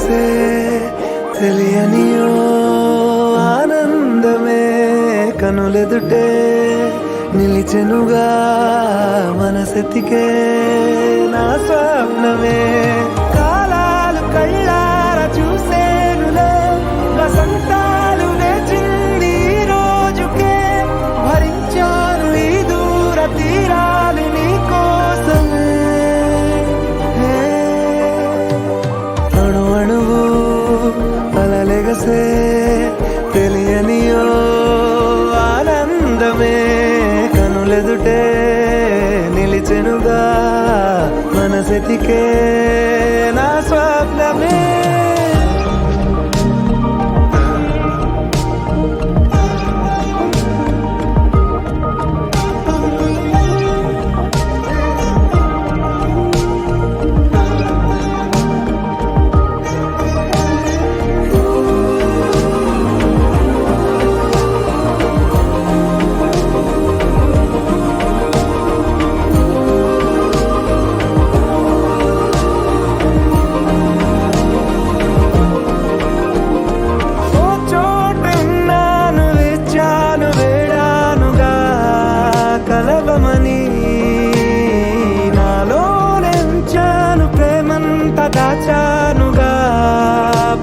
కలలెగసే తెలియనియో ఆనందమే కనులెదుటే నిలిచెనుగా మనసెతికే నా స్వప్నమే కాలాలు కళ్ళార చూసేనులే వసంతాలు వేచింది ఈ రోజుకే భరించాను ఈ దూర తీరాలు నీ కోసమే అణు అణువు కలలెగసే తెలియనియో ఆనందమే కనులెదుటే నిలిచెనుగా మనసెతికే నా స్వప్నమే కలవమని నాలోనెంచాను ప్రేమంత దాచానుగా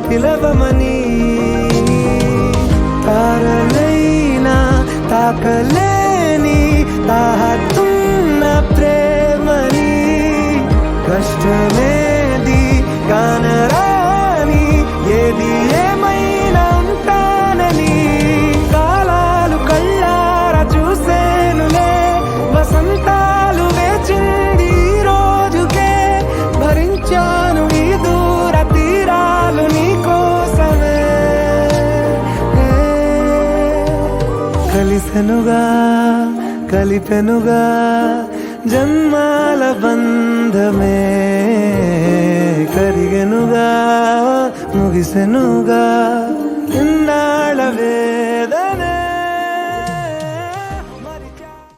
పిలవమని తారలైనా తాకలేని తాహతున్న ప్రేమని కష్టమేది కానరాని ఏది ఏమైనా ఉంటానని కాలాలు కళ్ళార చూసేనులే వసంతాలు వేచింది ఈ రోజుకే భరించాను ఈ దూర తీరాలు నీ కోసమే కలిసెనుగా కలిపెనుగా జన్మాల బంధమే కరిగెనుగా ముగిసెనుగా